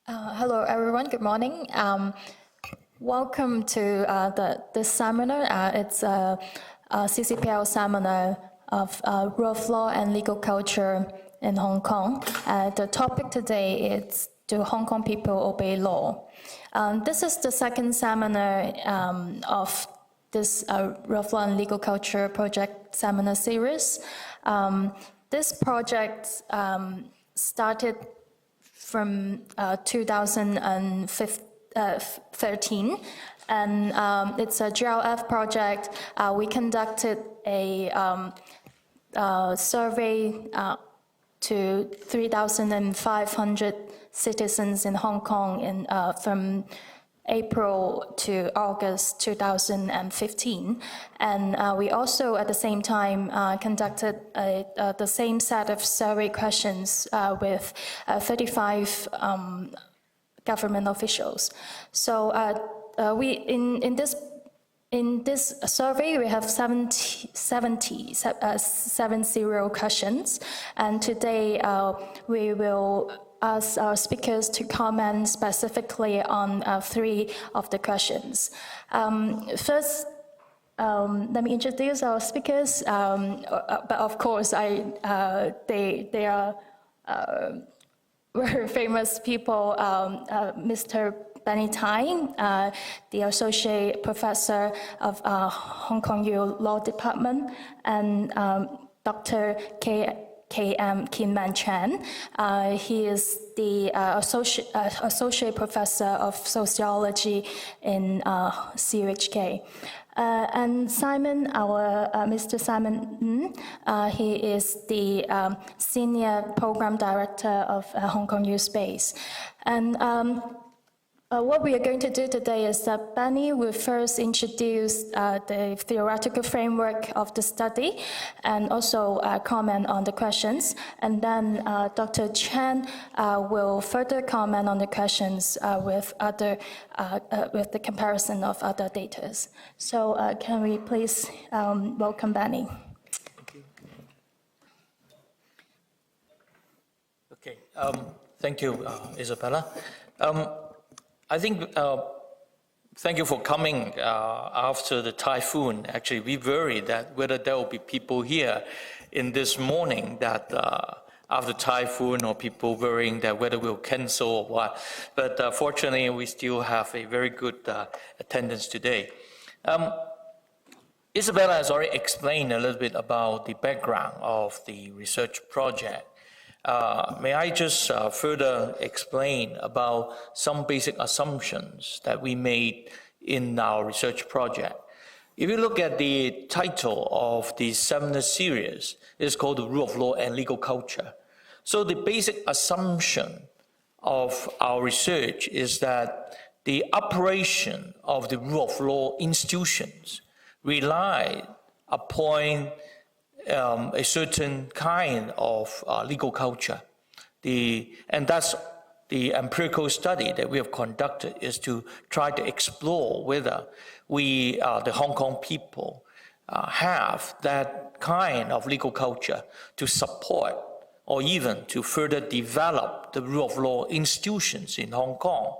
Hello, everyone. Good morning. Welcome to this seminar. It's a CCPL seminar of rule of law and legal culture in Hong Kong. The topic today is do Hong Kong people obey law? This is the second seminar of this rule of law and legal culture project seminar series. This project started from 2013, and it's a GLF project. We conducted a survey to 3,500 citizens in Hong Kong from April to August 2015, and we also at the same time conducted the same set of survey questions with 35 government officials. So in this survey we have 70 questions, and today we will ask our speakers to comment specifically on 3 of the questions. First, let me introduce our speakers, but of course they are very famous people. Mr. Benny Tai, the Associate Professor of Hong Kong U Law Department, and Dr. K.M. Kin Man Chan. He is the Associate Professor of Sociology in CUHK. And Simon, Mr. Simon Ng, he is the Senior Program Director of Hong Kong U Space. And what we are going to do today is that Benny will first introduce the theoretical framework of the study and also comment on the questions. And then Dr. Chan will further comment on the questions with the comparison of other data. So can we please welcome Benny? Okay, thank you, Isabella. I think, thank you for coming after the typhoon. Actually, we worried that whether there will be people here in this morning that after typhoon, or people worrying that whether we'll cancel or what. But fortunately, we still have a very good attendance today. Isabella has already explained a little bit about the background of the research project. May I just further explain about some basic assumptions that we made in our research project. If you look at the title of the seminar series, it's called The Rule of Law and Legal Culture. So the basic assumption of our research is that the operation of the rule of law institutions rely upon a certain kind of legal culture. And that's the empirical study that we have conducted, is to try to explore whether we, the Hong Kong people, have that kind of legal culture to support or even to further develop the rule of law institutions in Hong Kong.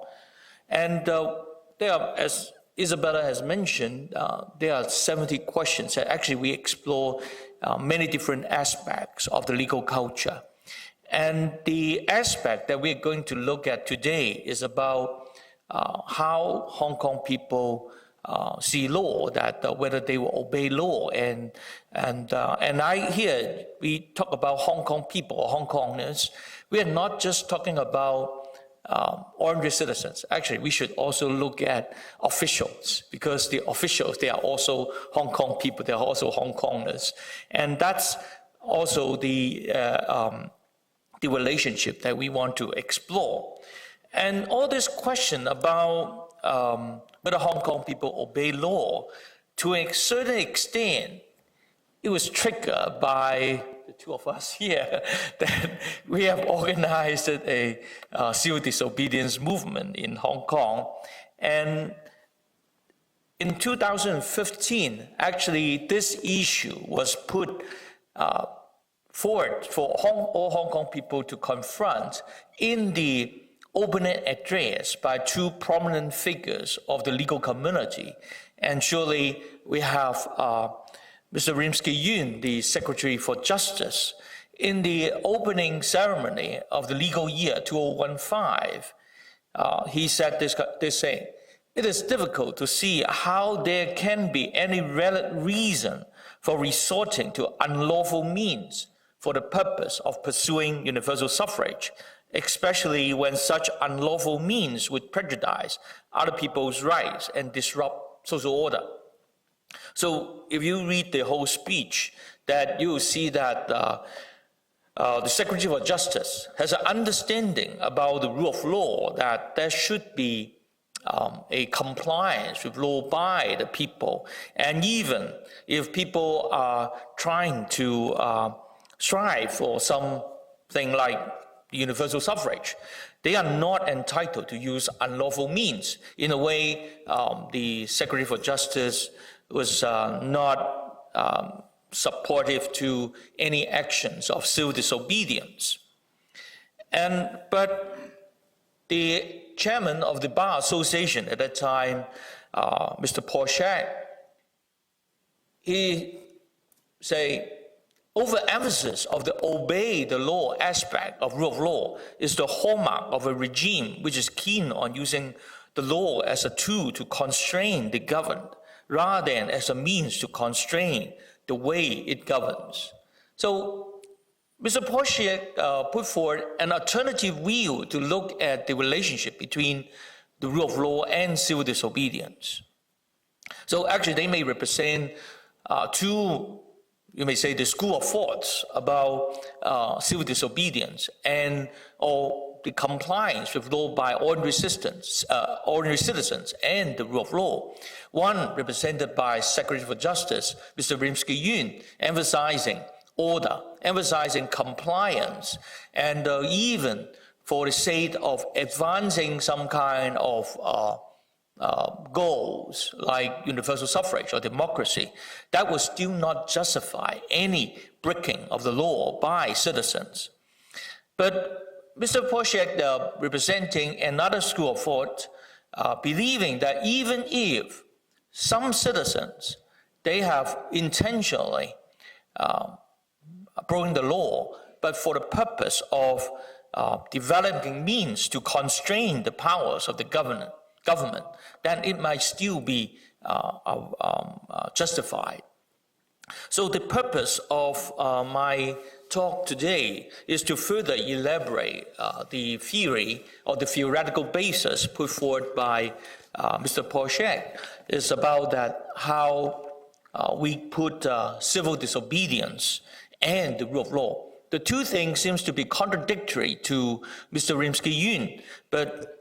And there are, as Isabella has mentioned, there are 70 questions that actually we explore many different aspects of the legal culture. And the aspect that we're going to look at today is about how Hong Kong people see law, that whether they will obey law. And here we talk about Hong Kong people or Hong Kongers. We are not just talking about ordinary citizens. Actually, we should also look at officials, because the officials, they are also Hong Kong people, they are also Hong Kongers. And that's also the relationship that we want to explore. And all this question about whether Hong Kong people obey law, to a certain extent, it was triggered by the two of us here, that we have organized a civil disobedience movement in Hong Kong. And in 2015, actually, this issue was put forward for all Hong Kong people to confront in the openly addressed by two prominent figures of the legal community. And surely we have Mr. Rimsky-Yun, the Secretary for Justice, in the opening ceremony of the legal year 2015. He said this saying, "It is difficult to see how there can be any valid reason for resorting to unlawful means for the purpose of pursuing universal suffrage, especially when such unlawful means would prejudice other people's rights and disrupt social order." So if you read the whole speech, that you will see that the Secretary for Justice has an understanding about the rule of law, that there should be a compliance with law by the people. And even if people are trying to strive for something like universal suffrage, they are not entitled to use unlawful means. In a way, the Secretary for Justice was not supportive to any actions of civil disobedience. But the chairman of the Bar Association at that time, Mr. Porshak, he say, overemphasis of the obey the law aspect of rule of law is the hallmark of a regime which is keen on using the law as a tool to constrain the governed, rather than as a means to constrain the way it governs. So Mr. Porshak put forward an alternative view to look at the relationship between the rule of law and civil disobedience. So actually they may represent two, you may say, the school of thoughts about civil disobedience or the compliance with law by ordinary citizens and the rule of law. One represented by Secretary for Justice, Mr. Rimsky-Yun, emphasizing order, emphasizing compliance, and even for the sake of advancing some kind of goals like universal suffrage or democracy, that would still not justify any breaking of the law by citizens. But Mr. Porshak, representing another school of thought, believing that even if some citizens, they have intentionally broken the law, but for the purpose of developing means to constrain the powers of the government, then it might still be justified. So the purpose of my talk today is to further elaborate the theory or the theoretical basis put forward by Mr. Porshak. It's about that how we put civil disobedience and the rule of law. The two things seems to be contradictory to Mr. Rimsky-Yun, but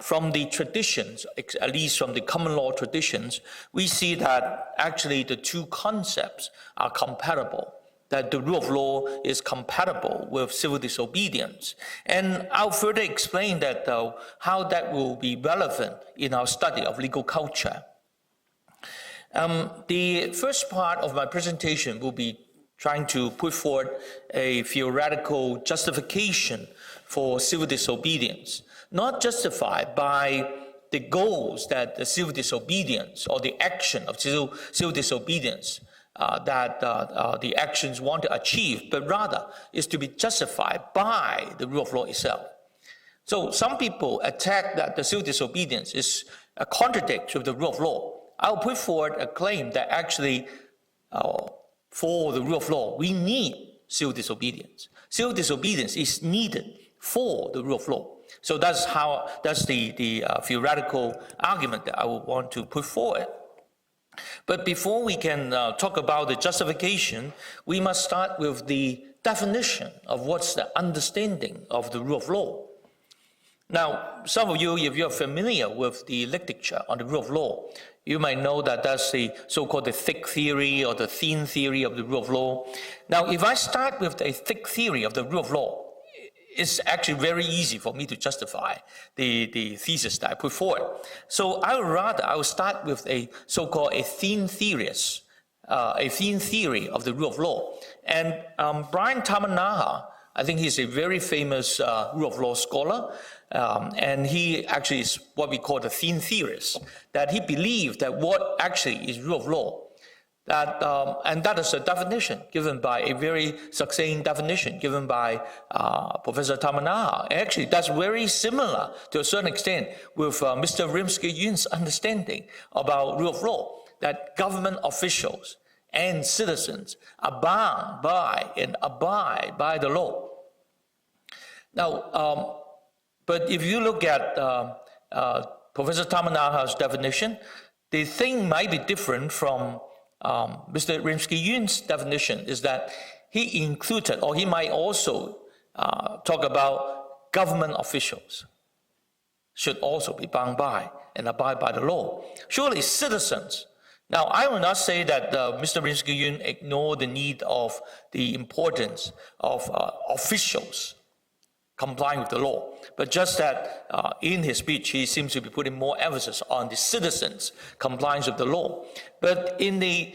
from the traditions, at least from the common law traditions, we see that actually the two concepts are compatible, that the rule of law is compatible with civil disobedience. And I'll further explain that, how that will be relevant in our study of legal culture. The first part of my presentation will be trying to put forward a theoretical justification for civil disobedience, not justified by the goals that the civil disobedience or the action of civil disobedience that the actions want to achieve, but rather is to be justified by the rule of law itself. So some people attack that the civil disobedience is a contradiction with the rule of law. I'll put forward a claim that actually for the rule of law, we need civil disobedience. Civil disobedience is needed for the rule of law. So that's the theoretical argument that I would want to put forward. But before we can talk about the justification, we must start with the definition of what's the understanding of the rule of law. Now, some of you, if you're familiar with the literature on the rule of law, you might know that that's the so-called the thick theory or the thin theory of the rule of law. Now, if I start with a thick theory of the rule of law, it's actually very easy for me to justify the thesis that I put forward. So I will start with a so-called a thin theory of the rule of law. And Brian Tamanaha I think he's a very famous rule of law scholar, and he actually is what we call the theme theorist, that he believed that what actually is rule of law, that, and that is a definition given by a very succinct definition given by Professor Tamanaha. Actually, that's very similar to a certain extent with Mr. Rimsky-Yun's understanding about rule of law, that government officials and citizens are bound by and abide by the law. Now, but if you look at Professor Tamanaha's definition, the thing might be different from Mr. Rimsky-Yun's definition, is that he included, or he might also talk about government officials should also be bound by and abide by the law. Surely citizens. Now, I will not say that Mr. Rimsky-Yun ignored the need of the importance of officials complying with the law, but just that in his speech, he seems to be putting more emphasis on the citizens' compliance with the law. But even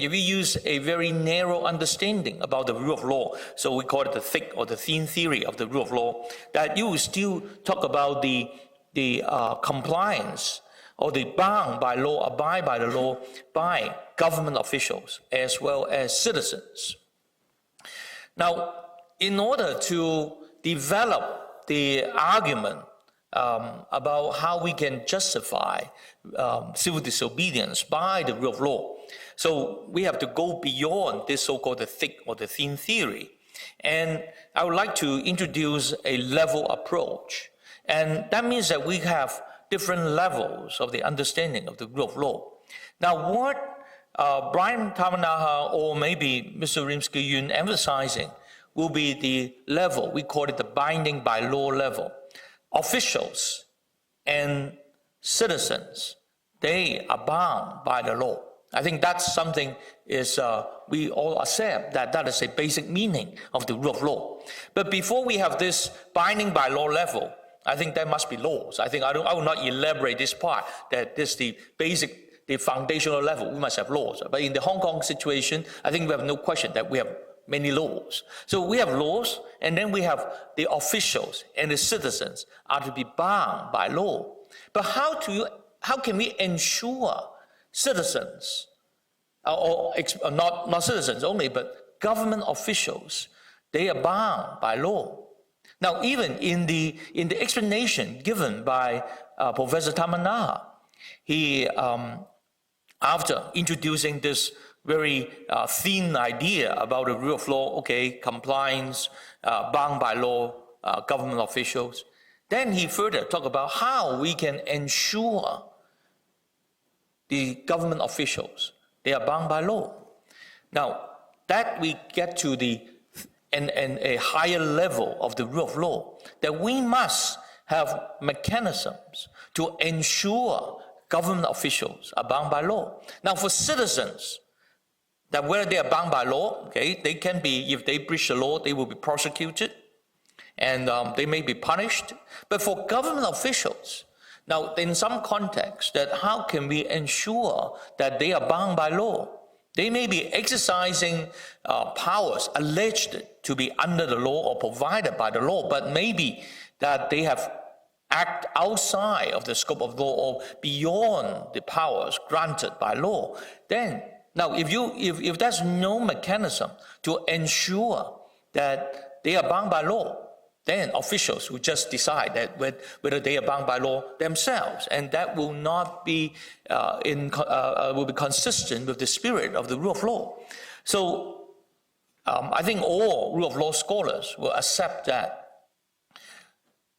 if we use a very narrow understanding about the rule of law, so we call it the thick or the thin theory of the rule of law, that you will still talk about the compliance or the bound by law, abide by the law by government officials as well as citizens. Now, in order to develop the argument about how we can justify civil disobedience by the rule of law, so we have to go beyond this so-called the thick or the thin theory. And I would like to introduce a level approach. And that means that we have different levels of the understanding of the rule of law. Now, what Brian Tamanaha or maybe Mr. Rimsky-Yun emphasizing will be the level, we call it the binding by law level. Officials and citizens, they are bound by the law. I think that's something is we all accept that is a basic meaning of the rule of law. But before we have this binding by law level, I think there must be laws. I think I will not elaborate this part, that this the basic, the foundational level, we must have laws. But in the Hong Kong situation, I think we have no question that we have many laws. So we have laws, and then we have the officials and the citizens are to be bound by law. But how can we ensure citizens, or not citizens only, but government officials, they are bound by law? Now, even in the explanation given by Professor Tamanaha, he after introducing this very thin idea about the rule of law, okay, compliance, bound by law, government officials. Then he further talked about how we can ensure the government officials, they are bound by law. Now, that we get to a higher level of the rule of law, that we must have mechanisms to ensure government officials are bound by law. Now, for citizens, that whether they are bound by law, okay, they can be, if they breach the law, they will be prosecuted and they may be punished. But for government officials, now in some context, that how can we ensure that they are bound by law? They may be exercising powers alleged to be under the law or provided by the law, but maybe that they have act outside of the scope of law or beyond the powers granted by law. Then, now if there's no mechanism to ensure that they are bound by law, then officials will just decide that whether they are bound by law themselves, and that will not be will be consistent with the spirit of the rule of law. So I think all rule of law scholars will accept that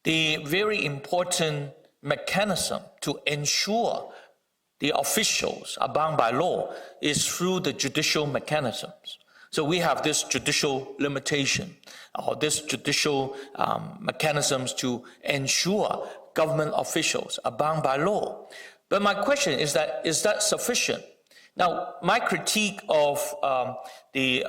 the very important mechanism to ensure the officials are bound by law is through the judicial mechanisms. So we have this judicial limitation, or this judicial mechanisms to ensure government officials are bound by law. But my question is that sufficient? Now, my critique of the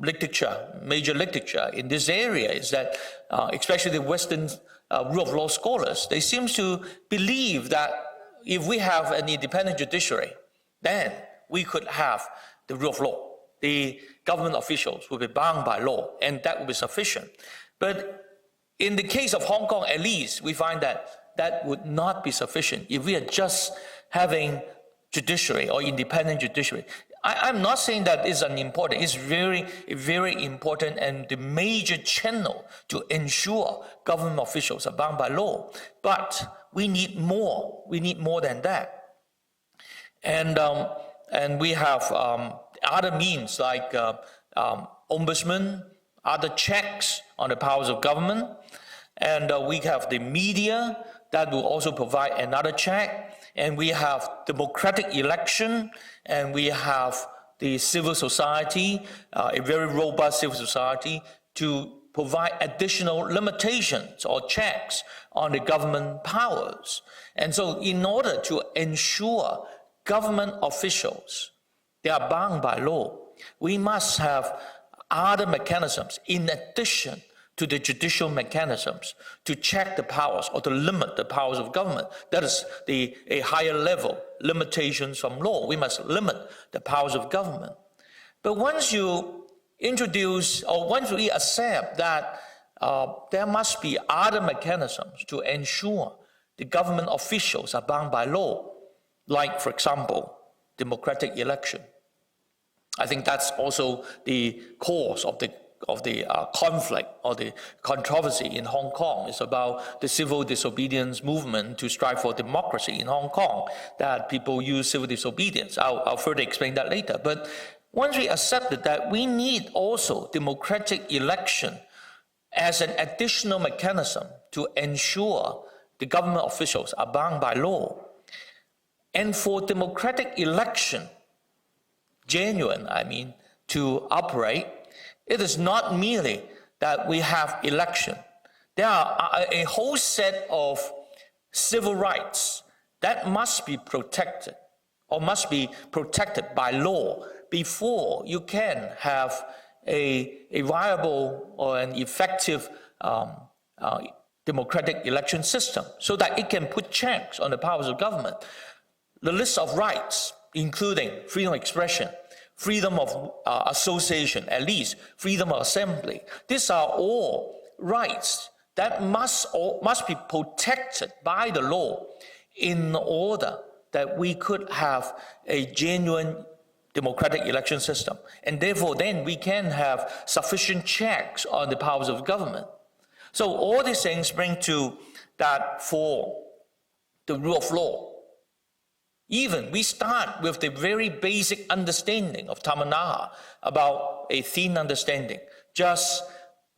literature, major literature in this area is that, especially the Western rule of law scholars, they seem to believe that if we have an independent judiciary, then we could have the rule of law. the government officials will be bound by law, and that will be sufficient. But in the case of Hong Kong, at least, we find that that would not be sufficient if we are just having judiciary or independent judiciary. I'm not saying that is unimportant. It's very, very important and the major channel to ensure government officials are bound by law. But we need more. We need more than that. And we have other means like ombudsman, other checks on the powers of government. And we have the media that will also provide another check. And we have democratic election, and we have the civil society, a very robust civil society, to provide additional limitations or checks on the government powers. And so in order to ensure government officials, they are bound by law, we must have other mechanisms in addition to the judicial mechanisms to check the powers or to limit the powers of government. That is a higher level limitations from law. We must limit the powers of government. But once you introduce, or once we accept that there must be other mechanisms to ensure the government officials are bound by law, like, for example, democratic election. I think that's also the cause of the conflict or the controversy in Hong Kong. It's about the civil disobedience movement to strive for democracy in Hong Kong, that people use civil disobedience. I'll further explain that later. But once we accepted that, we need also democratic election as an additional mechanism to ensure the government officials are bound by law. And for democratic election, genuine, to operate, it is not merely that we have election. There are a whole set of civil rights that must be protected or must be protected by law before you can have a viable or an effective democratic election system so that it can put checks on the powers of government. The list of rights, including freedom of expression, freedom of association, at least freedom of assembly. These are all rights that must be protected by the law in order that we could have a genuine democratic election system. And therefore, then we can have sufficient checks on the powers of government. So all these things bring to that for the rule of law. Even we start with the very basic understanding of Tamanaha about a thin understanding, just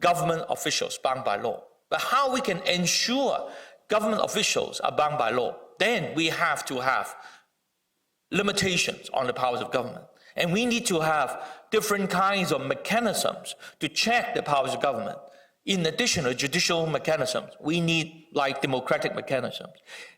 government officials bound by law. But how we can ensure government officials are bound by law? Then we have to have limitations on the powers of government. And we need to have different kinds of mechanisms to check the powers of government. In addition to judicial mechanisms, we need like democratic mechanisms.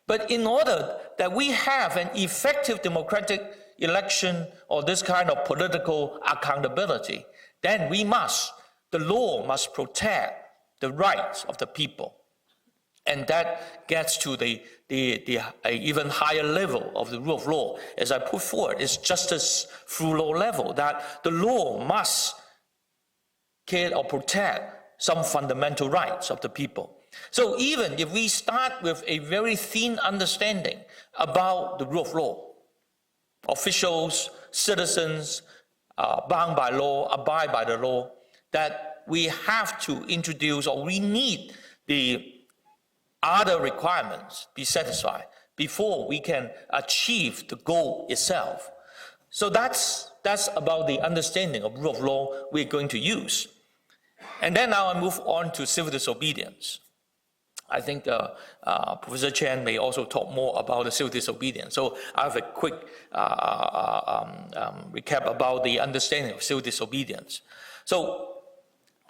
But in order that we have an effective democratic election or this kind of political accountability, then the law must protect the rights of the people. And that gets to the even higher level of the rule of law. As I put forward, it's justice through law level, that the law must care or protect some fundamental rights of the people. So even if we start with a very thin understanding about the rule of law, officials, citizens, bound by law, abide by the law, that we have to introduce, or we need the other requirements be satisfied before we can achieve the goal itself. So that's about the understanding of rule of law we're going to use. And then now I move on to civil disobedience. I think Professor Chen may also talk more about the civil disobedience. So I have a quick recap about the understanding of civil disobedience. So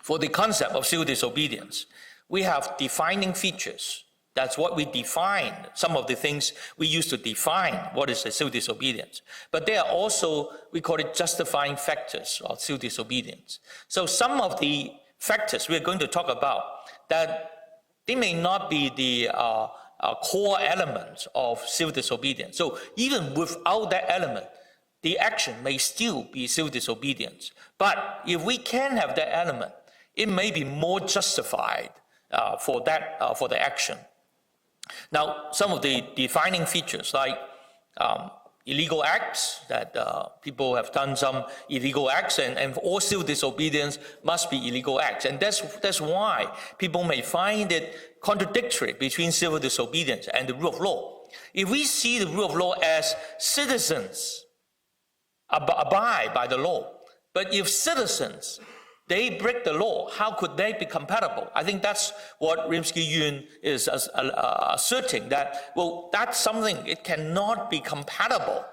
for the concept of civil disobedience, we have defining features. That's what we define, some of the things we use to define what is a civil disobedience. But there are also, we call it justifying factors of civil disobedience. So some of the factors we're going to talk about, that they may not be the core elements of civil disobedience. So even without that element, the action may still be civil disobedience. But if we can have that element, it may be more justified for the action. Now, some of the defining features, like illegal acts, that people have done some illegal acts, and all civil disobedience must be illegal acts. And that's why people may find it contradictory between civil disobedience and the rule of law. If we see the rule of law as citizens abide by the law, but if citizens, they break the law, how could they be compatible? I think that's what Rimsky-Yun is asserting, that, well, that's something, it cannot be compatible.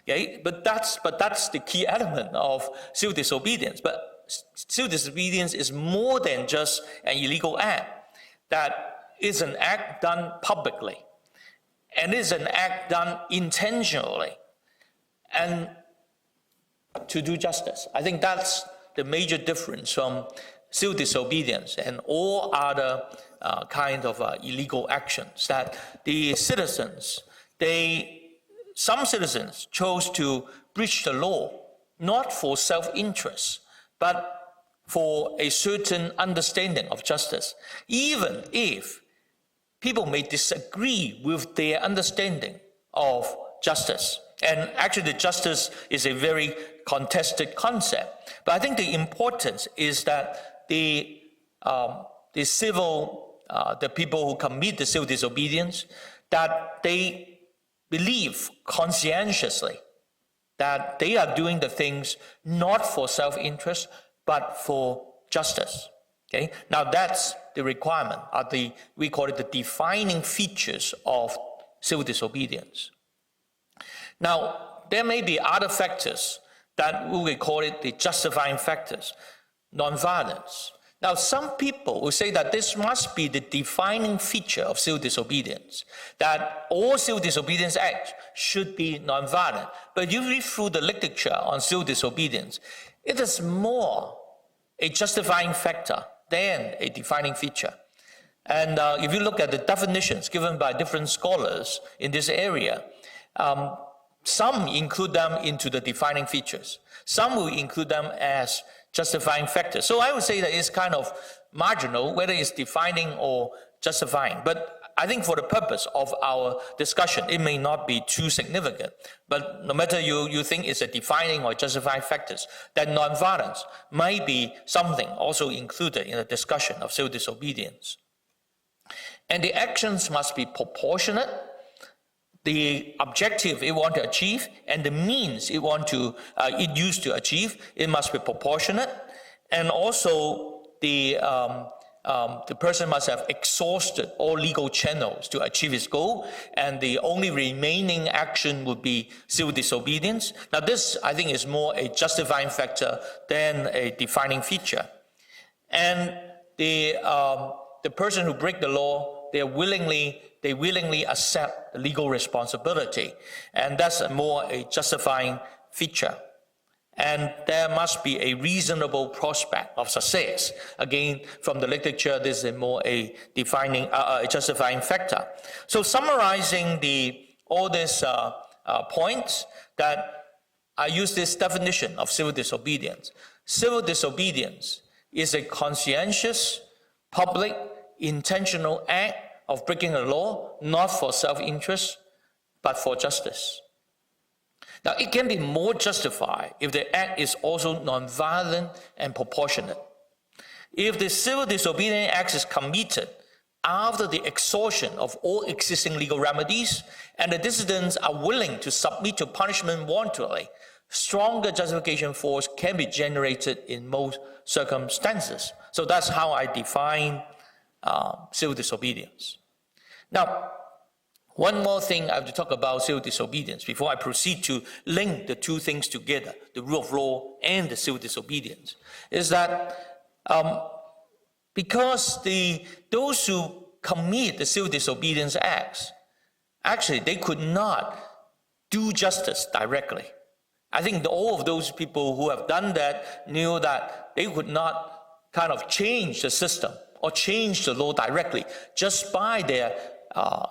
Okay? But that's the key element of civil disobedience. But civil disobedience is more than just an illegal act. That is an act done publicly, and is an act done intentionally, and to do justice. I think that's the major difference from civil disobedience and all other kind of illegal actions, that the citizens, some citizens chose to breach the law, not for self-interest, but for a certain understanding of justice, even if people may disagree with their understanding of justice. And actually, the justice is a very contested concept. But I think the importance is that the people who commit the civil disobedience, that they believe conscientiously that they are doing the things not for self-interest, but for justice. Okay? Now that's the requirement, we call it the defining features of civil disobedience. Now, there may be other factors that we will call it the justifying factors, nonviolence. Now, some people will say that this must be the defining feature of civil disobedience, that all civil disobedience acts should be nonviolent. But you read through the literature on civil disobedience, it is more a justifying factor than a defining feature. And if you look at the definitions given by different scholars in this area, some include them into the defining features. Some will include them as justifying factors. So I would say that it's kind of marginal whether it's defining or justifying. But I think for the purpose of our discussion, it may not be too significant. But no matter you think it's a defining or justifying factors, that nonviolence might be something also included in the discussion of civil disobedience. And the actions must be proportionate. The objective it want to achieve and the means it used to achieve, it must be proportionate. And also the person must have exhausted all legal channels to achieve its goal, and the only remaining action would be civil disobedience. Now this, I think, is more a justifying factor than a defining feature. And the person who break the law, they willingly accept the legal responsibility, and that's more a justifying feature. And there must be a reasonable prospect of success. Again, from the literature, this is more a defining, a justifying factor. So summarizing all these points, that I use this definition of civil disobedience. Civil disobedience is a conscientious, public, intentional act of breaking the law, not for self-interest, but for justice. Now, it can be more justified if the act is also nonviolent and proportionate. If the civil disobedience act is committed after the exhaustion of all existing legal remedies, and the dissidents are willing to submit to punishment voluntarily, stronger justification force can be generated in most circumstances. So that's how I define civil disobedience. Now, one more thing I have to talk about civil disobedience before I proceed to link the two things together, the rule of law and the civil disobedience, is that because those who commit the civil disobedience acts, actually they could not do justice directly. I think all of those people who have done that knew that they could not kind of change the system or change the law directly just by their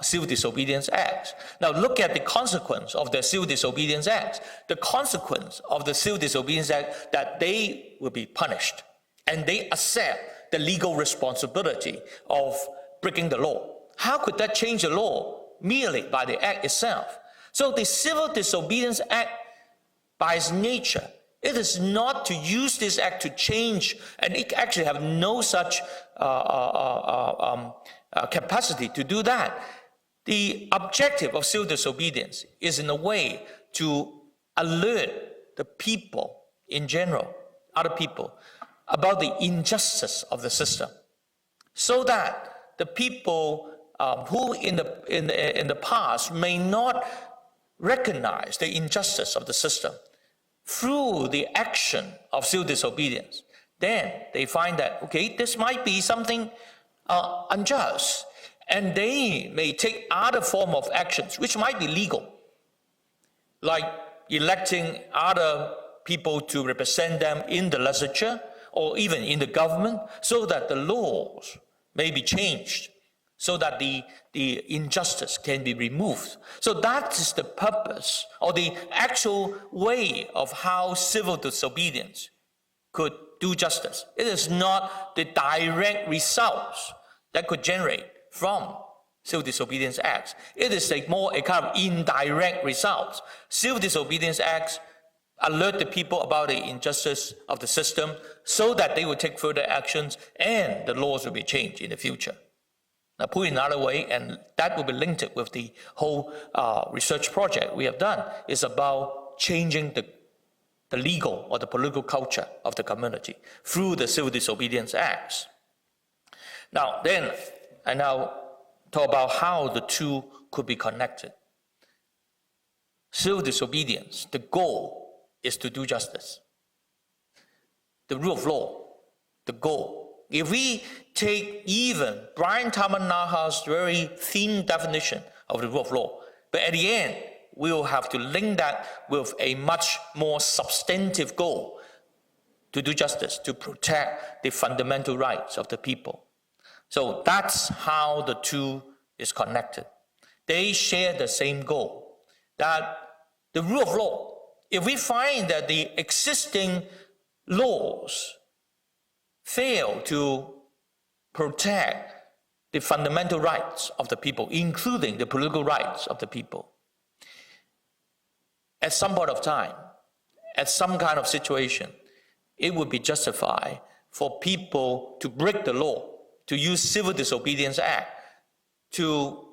Civil Disobedience Acts. Now look at the consequence of the Civil Disobedience Acts. The consequence of the Civil Disobedience Act that they will be punished and they accept the legal responsibility of breaking the law. How could that change the law? Merely by the act itself. So the Civil Disobedience Act, by its nature, it is not to use this act to change, and it actually have no such capacity to do that. The objective of civil disobedience is in a way to alert the people in general, other people, about the injustice of the system, so that the people who in the past may not recognize the injustice of the system, through the action of civil disobedience, then they find that, okay, this might be something unjust, and they may take other form of actions which might be legal, like electing other people to represent them in the legislature or even in the government, so that the laws may be changed, so that the injustice can be removed. So that is the purpose, or the actual way of how civil disobedience could do justice. It is not the direct results that could generate from Civil Disobedience Acts. It is a kind of indirect results. Civil Disobedience Acts alert the people about the injustice of the system so that they will take further actions and the laws will be changed in the future. Now, put it another way, and that will be linked with the whole research project we have done, is about changing the legal or the political culture of the community through the Civil Disobedience Acts. Now, then, I now talk about how the two could be connected. Civil disobedience, the goal is to do justice. The rule of law, the goal. If we take even Brian Tamanaha's very thin definition of the rule of law, but at the end, we will have to link that with a much more substantive goal to do justice, to protect the fundamental rights of the people. So that's how the two is connected. They share the same goal, that the rule of law, if we find that the existing laws fail to protect the fundamental rights of the people, including the political rights of the people, at some point of time, at some kind of situation, it would be justified for people to break the law, to use Civil Disobedience Act to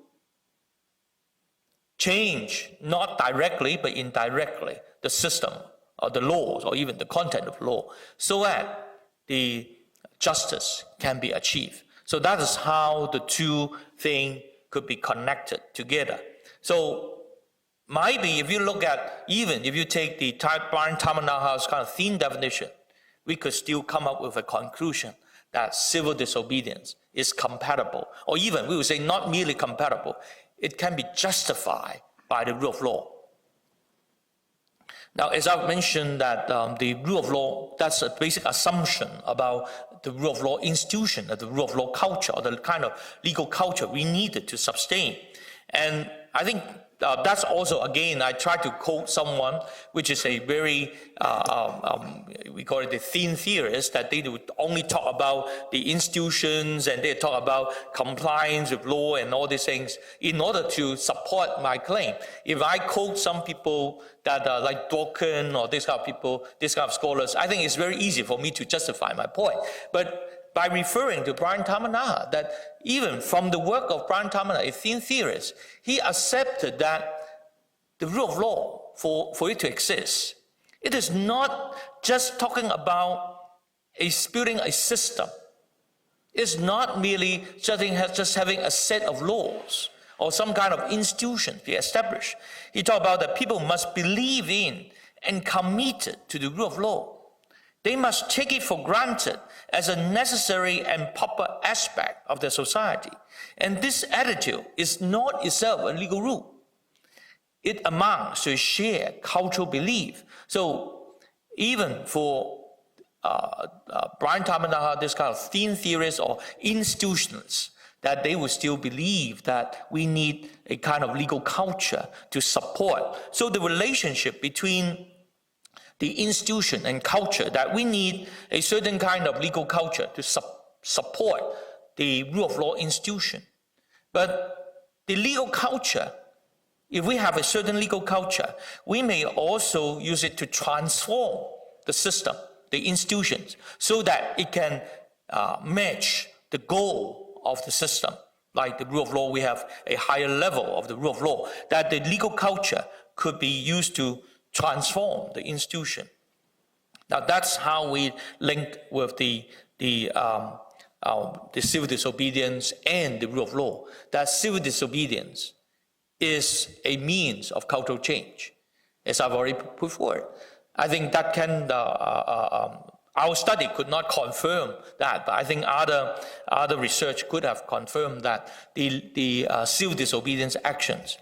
change, not directly but indirectly, the system or the laws or even the content of law, so that the justice can be achieved. So that is how the two things could be connected together. So maybe if you look at, even if you take the Brian Tamanaha's kind of thin definition, we could still come up with a conclusion that civil disobedience is compatible, or even we would say not merely compatible, it can be justified by the rule of law. Now, as I've mentioned that the rule of law, that's a basic assumption about the rule of law institution, the rule of law culture, or the kind of legal culture we needed to sustain. And I think that's also, again, I try to quote someone, which is a very, we call it the thin theorist, that they would only talk about the institutions and they talk about compliance with law and all these things in order to support my claim. If I quote some people that are like Dawkins or this kind of people, this kind of scholars, I think it's very easy for me to justify my point. But by referring to Brian Tamanaha, that even from the work of Brian Tamanaha, a thin theorist, he accepted that the rule of law, for it to exist, it is not just talking about building a system. It's not merely just having a set of laws or some kind of institution to establish. He talked about that people must believe in and committed to the rule of law. They must take it for granted as a necessary and proper aspect of their society. And this attitude is not itself a legal rule. It amounts to a shared cultural belief. So even for Brian Tamanaha, this kind of thin theorists or institutionalists, that they will still believe that we need a kind of legal culture to support. So the relationship between the institution and culture, that we need a certain kind of legal culture to support the rule of law institution. But the legal culture, if we have a certain legal culture, we may also use it to transform the system, the institutions, so that it can match the goal of the system. Like the rule of law, we have a higher level of the rule of law, that the legal culture could be used to transform the institution. Now that's how we link with the civil disobedience and the rule of law. That civil disobedience is a means of cultural change, as I've already put forward. I think that can, our study could not confirm that, but I think other research could have confirmed that the civil disobedience actions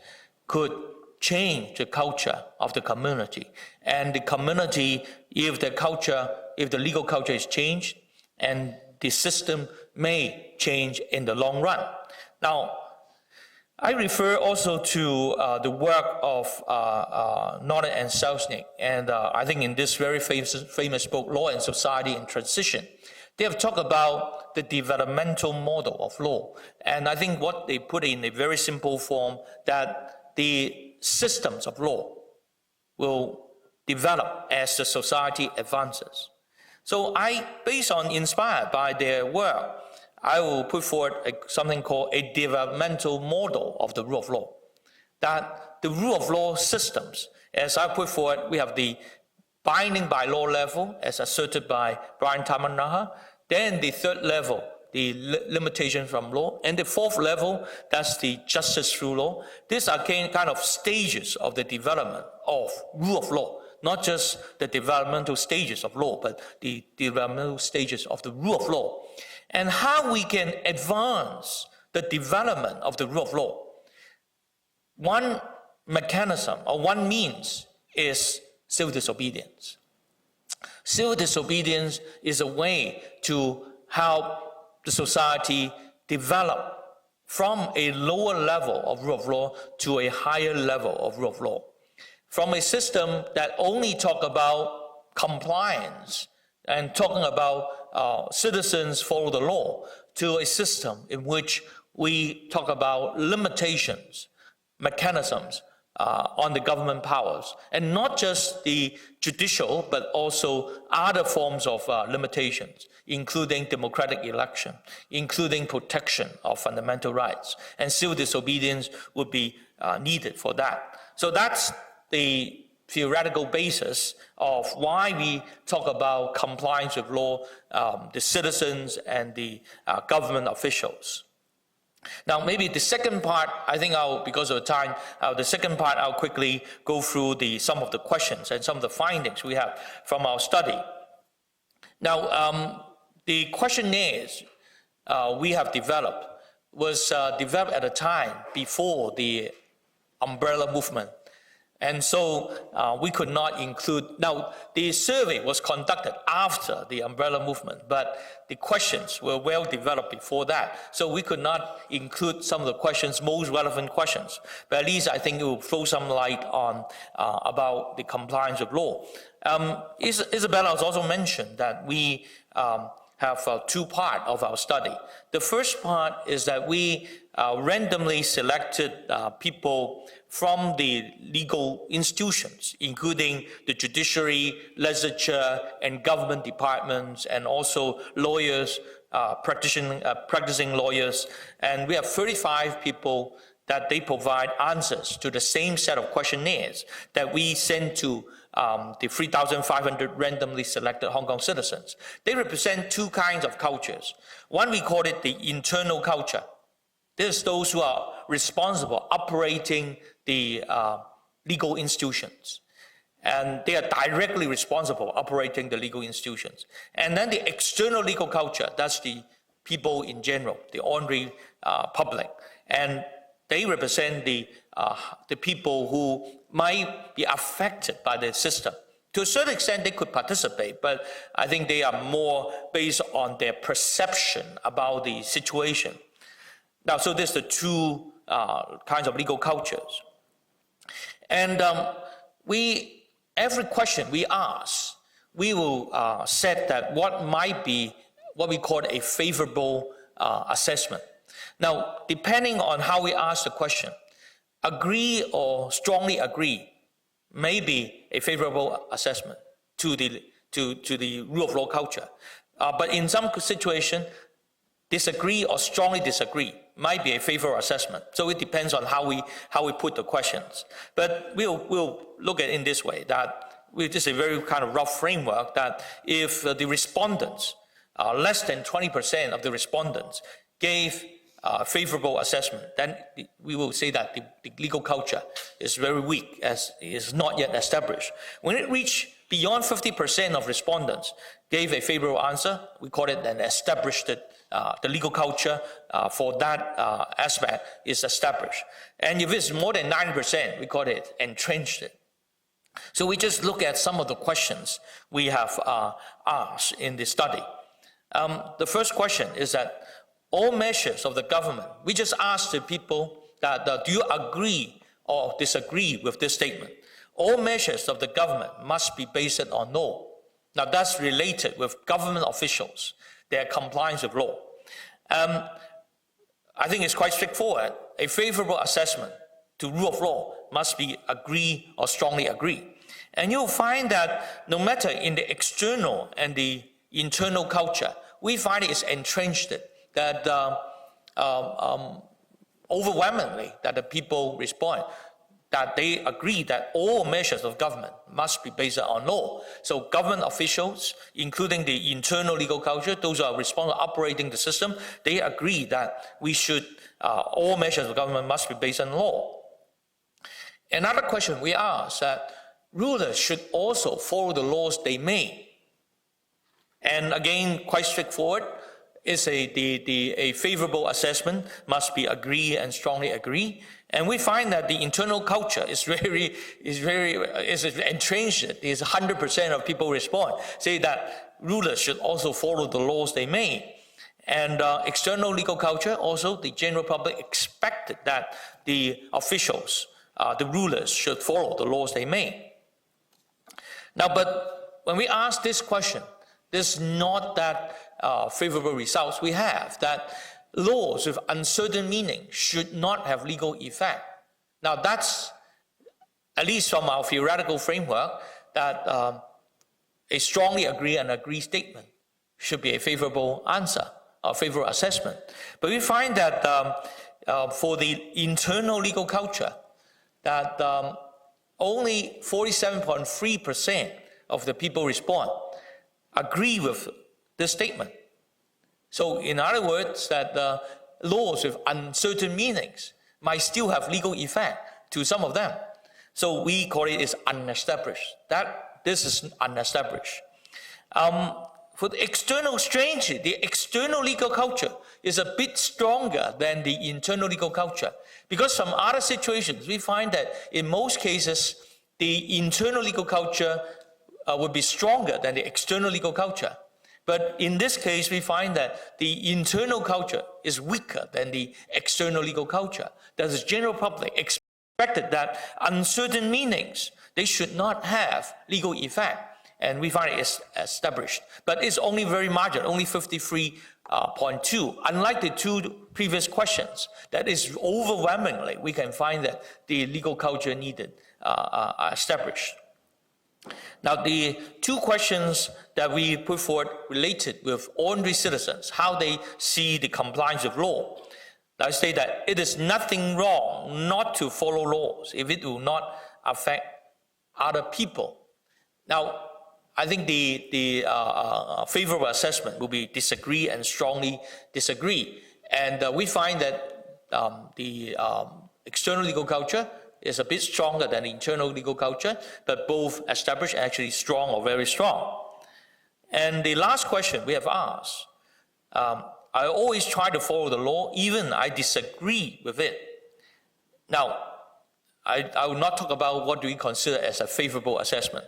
could change the culture of the community. And the community, if the legal culture is changed, and the system may change in the long run. Now, I refer also to the work of Norton and Selznick, and I think in this very famous book, Law and Society in Transition, they have talked about the developmental model of law. And I think what they put in a very simple form, that the systems of law will develop as the society advances. So inspired by their work, I will put forward something called a developmental model of the rule of law. That the rule of law systems, as I put forward, we have the binding by law level, as asserted by Brian Tamanaha. Then the third level, the limitation from law. And the fourth level, that's the justice through law. These are kind of stages of the development of rule of law. Not just the developmental stages of law, but the developmental stages of the rule of law. And how we can advance the development of the rule of law. One mechanism or one means is civil disobedience. Civil disobedience is a way to help the society develop from a lower level of rule of law to a higher level of rule of law. From a system that only talk about compliance and talking about citizens follow the law, to a system in which we talk about limitations, mechanisms on the government powers, and not just the judicial, but also other forms of limitations, including democratic election, including protection of fundamental rights, and civil disobedience would be needed for that. So that's the theoretical basis of why we talk about compliance with law, the citizens and the government officials. Now, maybe the second part, I think because of time, the second part I'll quickly go through some of the questions and some of the findings we have from our study. Now, the questionnaires we have developed was developed at a time before the umbrella movement. And so we could not include, now the survey was conducted after the umbrella movement, but the questions were well developed before that. So we could not include some of the questions, most relevant questions, but at least I think it will throw some light on about the compliance with law. Isabella has also mentioned that we have two parts of our study. The first part is that we randomly selected people from the legal institutions, including the judiciary, legislature, and government departments, and also lawyers, practicing lawyers. And we have 35 people that they provide answers to the same set of questionnaires that we send to the 3,500 randomly selected Hong Kong citizens. They represent two kinds of cultures. One, we call it the internal culture. There's those who are responsible operating the legal institutions. And they are directly responsible operating the legal institutions. And then the external legal culture, that's the people in general, the ordinary public. And they represent the people who might be affected by the system. To a certain extent, they could participate, but I think they are more based on their perception about the situation. Now, so there's the two kinds of legal cultures. And every question we ask, we will set that what might be what we call a favorable assessment. Now, depending on how we ask the question, agree or strongly agree may be a favorable assessment to the rule of law culture. But in some situation, disagree or strongly disagree might be a favorable assessment. So it depends on how we put the questions. But we'll look at it in this way, that this is a very kind of rough framework, that if the respondents, less than 20% of the respondents gave favorable assessment, then we will say that the legal culture is very weak, as is not yet established. When it reached beyond 50% of respondents gave a favorable answer, we call it an established, the legal culture for that aspect is established. And if it's more than 90%, we call it entrenched. So we just look at some of the questions we have asked in the study. The first question is that all measures of the government, we just asked the people that do you agree or disagree with this statement? All measures of the government must be based on law. Now that's related with government officials, their compliance with law. I think it's quite straightforward. A favorable assessment to rule of law must be agree or strongly agree. And you'll find that no matter in the external and the internal culture, we find it is entrenched that overwhelmingly that the people respond that they agree that all measures of government must be based on law. So government officials, including the internal legal culture, those who are responsible for operating the system, they agree that we should, all measures of government must be based on law. Another question we ask that rulers should also follow the laws they make. And again, quite straightforward, is a favorable assessment must be agree and strongly agree. And we find that the internal culture is entrenched. Is 100% of people respond, say that rulers should also follow the laws they make. And external legal culture, also the general public expected that the officials, the rulers should follow the laws they make. Now, but when we ask this question, there's not that favorable results we have, that laws with uncertain meaning should not have legal effect. Now that's, at least from our theoretical framework, that a strongly agree and agree statement should be a favorable answer, a favorable assessment. But we find that for the internal legal culture, that only 47.3% of the people respond agree with this statement. So in other words, that laws with uncertain meanings might still have legal effect to some of them. So we call it is unestablished. That this is unestablished. For the external, strangely, the external legal culture is a bit stronger than the internal legal culture, because from other situations we find that in most cases the internal legal culture would be stronger than the external legal culture. But in this case, we find that the internal culture is weaker than the external legal culture. That the general public expected that uncertain meanings, they should not have legal effect. And we find it is established. But it's only very marginal, only 53.2. Unlike the two previous questions, that is overwhelmingly, we can find that the legal culture needed established. Now, the two questions that we put forward related with ordinary citizens, how they see the compliance with law. I say that it is nothing wrong not to follow laws if it will not affect other people. Now, I think the favorable assessment will be disagree and strongly disagree. And we find that the external legal culture is a bit stronger than the internal legal culture, but both established and actually strong or very strong. And the last question we have asked, I always try to follow the law, even I disagree with it. Now, I will not talk about what do we consider as a favorable assessment.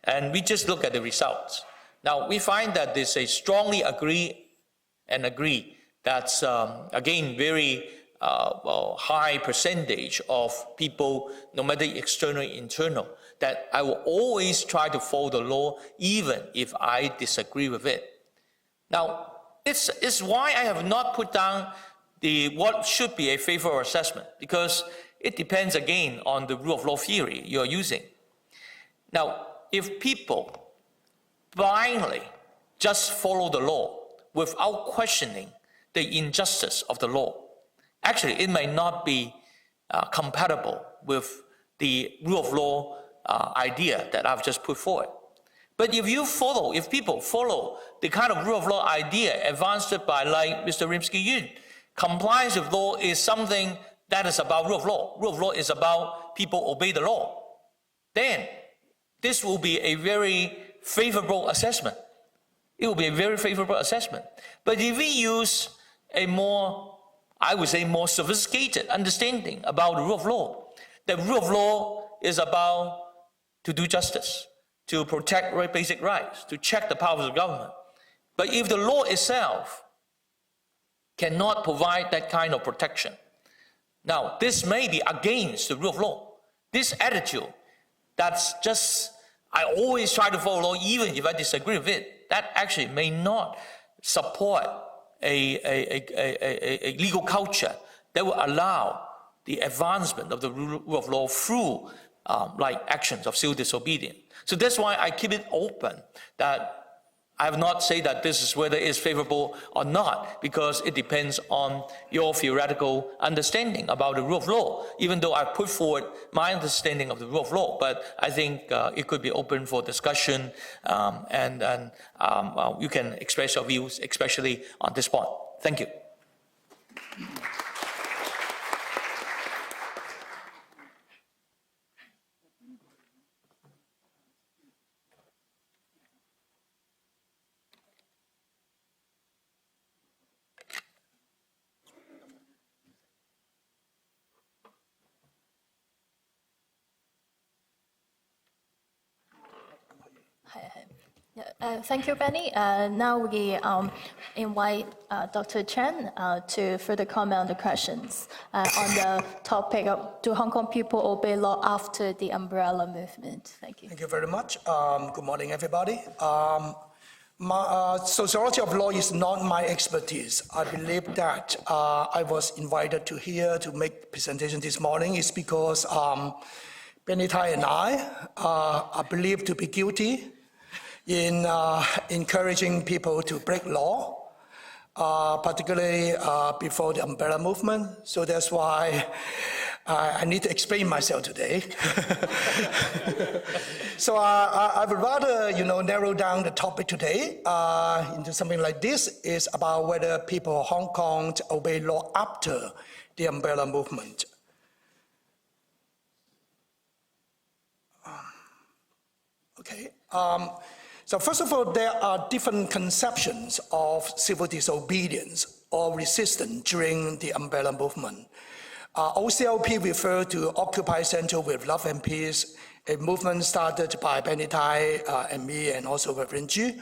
And we just look at the results. Now, we find that there's a strongly agree and agree that's, again, very high percentage of people, no matter external or internal, that I will always try to follow the law even if I disagree with it. Now, it's why I have not put down what should be a favorable assessment, because it depends again on the rule of law theory you're using. Now, if people blindly just follow the law without questioning the injustice of the law, actually it may not be compatible with the rule of law idea that I've just put forward. But if people follow the kind of rule of law idea advanced by like Mr. Rimsky-Yun, compliance with law is something that is about rule of law. Rule of law is about people obey the law. Then this will be a very favorable assessment. It will be a very favorable assessment. But if we use a more, I would say, more sophisticated understanding about the rule of law, the rule of law is about to do justice, to protect basic rights, to check the powers of government. But if the law itself cannot provide that kind of protection, now this may be against the rule of law. This attitude, that's just, I always try to follow law even if I disagree with it, that actually may not support a legal culture that will allow the advancement of the rule of law through like actions of civil disobedience. So that's why I keep it open, that I have not said that this is whether it's favorable or not, because it depends on your theoretical understanding about the rule of law, even though I put forward my understanding of the rule of law. But I think it could be open for discussion, and you can express your views, especially on this point. Thank you. Thank you, Benny. Now we invite Dr. Chen to further comment on the questions on the topic of do Hong Kong people obey law after the umbrella movement? Thank you. Thank you very much. Good morning, everybody. Sociology of law is not my expertise. I believe that I was invited to here to make presentation this morning is because Benny Tai and I are believed to be guilty in encouraging people to break law, particularly before the umbrella movement. So that's why I need to explain myself today. So I would rather, narrow down the topic today into something like this, is about whether people of Hong Kong obey law after the umbrella movement. Okay. So first of all, there are different conceptions of civil disobedience or resistance during the umbrella movement. OCLP referred to Occupy Central with Love and Peace, a movement started by Benny Tai and me, and also Reverend Ju.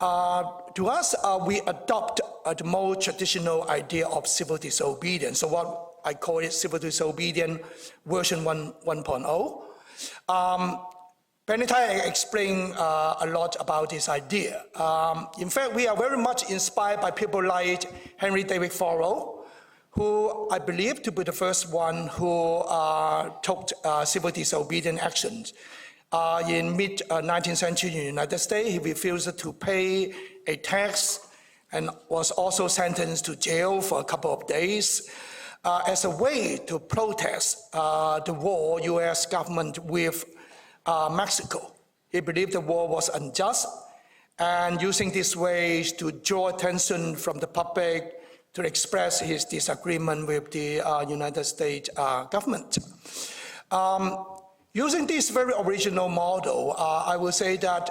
To us, we adopt the more traditional idea of civil disobedience. So what I call it civil disobedience version 1.0. Benny Tai explained a lot about this idea. In fact, we are very much inspired by people like Henry David Thoreau, who I believe to be the first one who took civil disobedience actions. In mid-19th century in the United States, he refused to pay a tax and was also sentenced to jail for a couple of days as a way to protest the war U.S. government with Mexico. He believed the war was unjust, and using these ways to draw attention from the public to express his disagreement with the United States government. Using this very original model, I will say that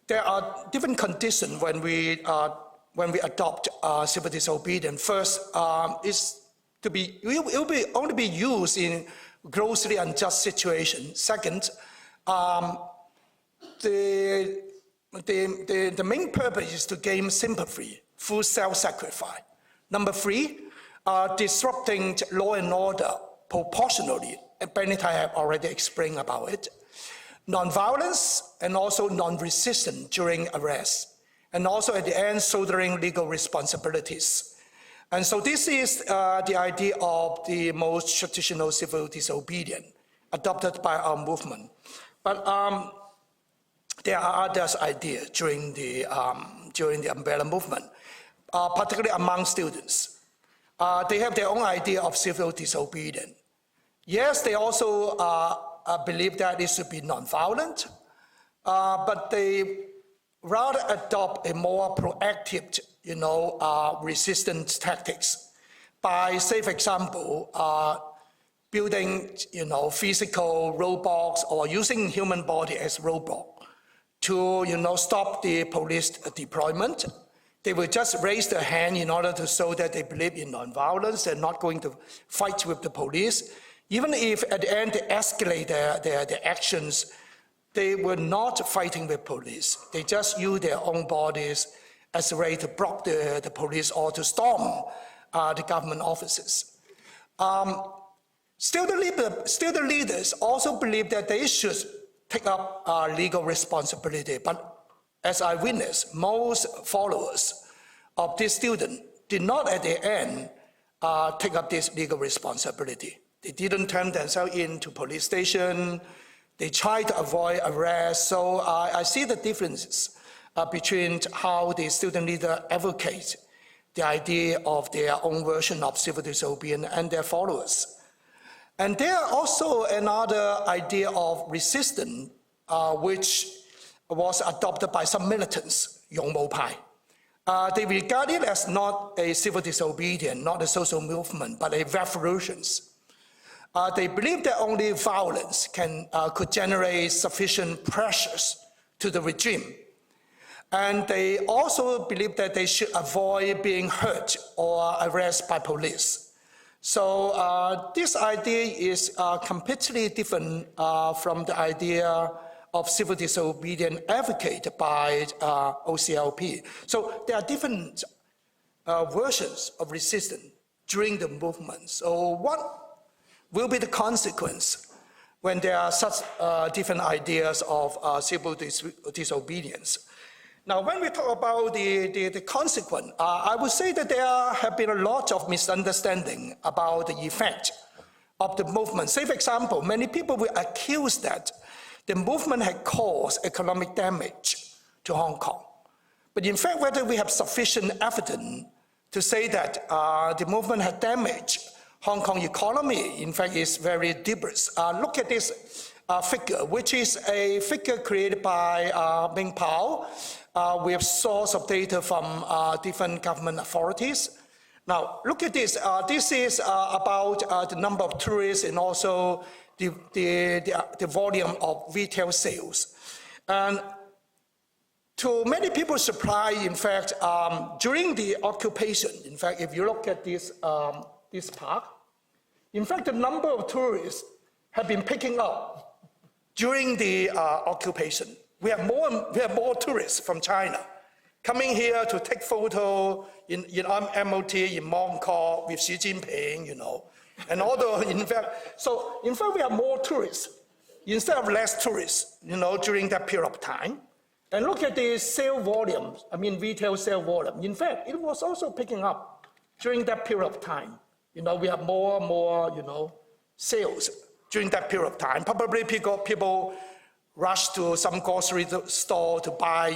there are different conditions when we adopt civil disobedience. First, it will only be used in grossly unjust situation. Second, the main purpose is to gain sympathy full self-sacrifice. Number 3, disrupting law and order proportionally. Benny Tai have already explained about it. Non-violence and also non-resistance during arrest. And also at the end, shouldering legal responsibilities. And so this is the idea of the most traditional civil disobedience adopted by our movement. But there are other ideas during the umbrella movement, particularly among students. They have their own idea of civil disobedience. Yes, they also believe that it should be nonviolent, but they rather adopt a more proactive, resistance tactics by, say, for example, building, physical robots or using human body as robot to, stop the police deployment. They will just raise their hand in order to show that they believe in nonviolence and not going to fight with the police. Even if at the end they escalate their actions, they were not fighting with police. They just use their own bodies as a way to block the police or to storm the government offices. Still, the leaders also believe that they should take up legal responsibility. But as I witnessed, most followers of this student did not at the end take up this legal responsibility. They didn't turn themselves into police station. They tried to avoid arrest. So I see the differences between how the student leader advocates the idea of their own version of civil disobedience and their followers. And there are also another idea of resistance, which was adopted by some militants, Yongmo Pai. They regard it as not a civil disobedience, not a social movement, but a revolution. They believe that only violence could generate sufficient pressures to the regime. And they also believe that they should avoid being hurt or arrested by police. So this idea is completely different from the idea of civil disobedience advocated by OCLP. So there are different versions of resistance during the movement. So what will be the consequence when there are such different ideas of civil disobedience? Now, when we talk about the consequence, I would say that there have been a lot of misunderstanding about the effect of the movement. Say, for example, many people will accuse that the movement had caused economic damage to Hong Kong. But in fact, whether we have sufficient evidence to say that the movement had damaged Hong Kong economy, in fact, is very dubious. Look at this figure, which is a figure created by Ming Pao with source of data from different government authorities. Now, look at this. This is about the number of tourists and also the volume of retail sales. And to many people's surprise, in fact, during the occupation, in fact, if you look at this park, in fact, the number of tourists have been picking up during the occupation. We have more tourists from China coming here to take photo in MOT, in Mongkok with Xi Jinping, and although in fact we have more tourists instead of less tourists, during that period of time. And look at the sale volume, retail sale volume. In fact, it was also picking up during that period of time. We have more, sales during that period of time. Probably people rush to some grocery store to buy,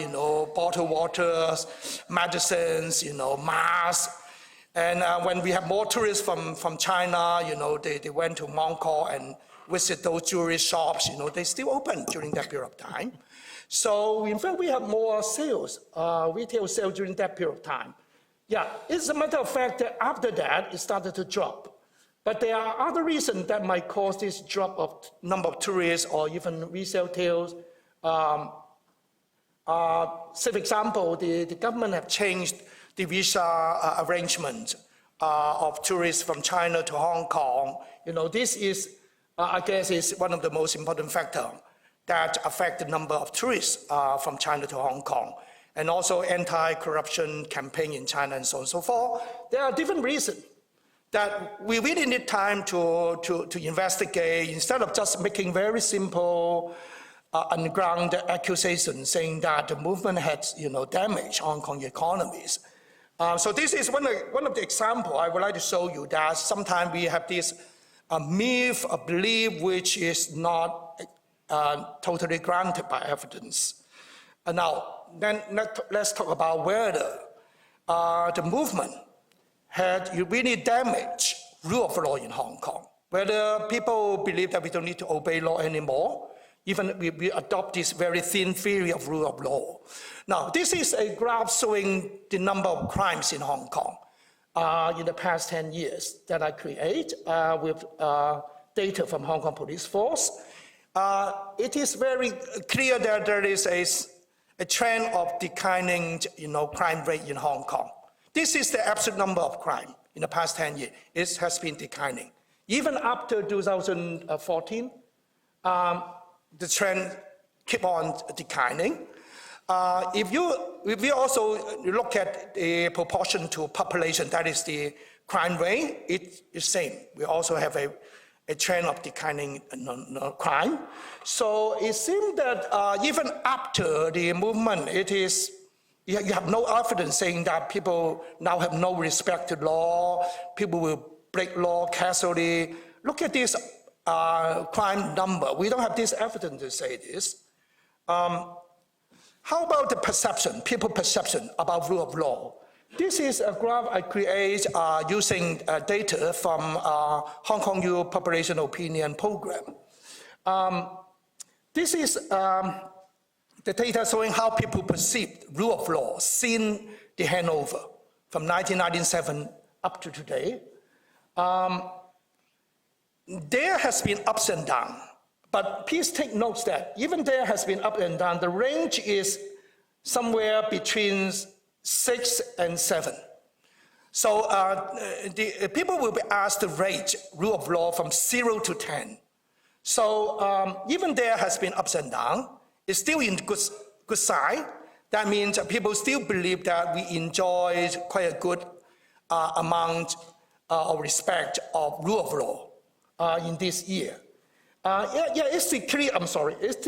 bottled waters, medicines, masks. And when we have more tourists from China, they went to Mongkok and visit those jewelry shops, they still open during that period of time. So in fact, we have more sales, retail sales during that period of time. Yeah, it's a matter of fact that after that, it started to drop. But there are other reasons that might cause this drop of number of tourists or even resale sales. Say, for example, the government have changed the visa arrangement of tourists from China to Hong Kong. This is, I guess, is one of the most important factors that affect the number of tourists from China to Hong Kong. and also anti-corruption campaign in China and so on and so forth. There are different reasons that we really need time to investigate instead of just making very simple ungrounded accusations saying that the movement had damaged Hong Kong economies. So this is one of the examples I would like to show you that sometimes we have this myth, a belief which is not totally granted by evidence. Now, then let's talk about whether the movement had really damaged rule of law in Hong Kong. Whether people believe that we don't need to obey law anymore, even we adopt this very thin theory of rule of law. Now, this is a graph showing the number of crimes in Hong Kong in the past 10 years that I create with data from Hong Kong Police Force. It is very clear that there is a trend of declining crime rate in Hong Kong. This is the absolute number of crime in the past 10 years. It has been declining. Even after 2014, the trend keep on declining. If we also look at the proportion to population, that is the crime rate, it's the same. We also have a trend of declining crime. So it seems that even after the movement, you have no evidence saying that people now have no respect to law, people will break law casually. Look at this crime number. We don't have this evidence to say this. How about the perception, people perception about rule of law? This is a graph I create using data from Hong Kong U Population Opinion Program. This is the data showing how people perceive rule of law since the handover from 1997 up to today. There has been ups and downs, but please take note that even there has been up and down, the range is somewhere between 6 and 7. So the people will be asked to rate rule of law from 0 to 10. So even there has been ups and downs, it's still in good side. That means people still believe that we enjoy quite a good amount of respect of rule of law in this year. It's clear. I'm sorry. It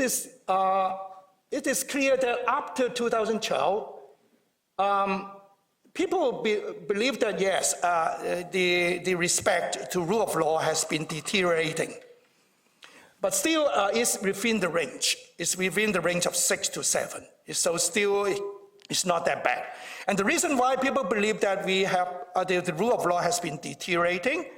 is clear that after 2012, people believe that yes, the respect to rule of law has been deteriorating, but still it's within the range. It's within the range of 6 to 7. So still, it's not that bad. And the reason why people believe that we have the rule of law has been deteriorating.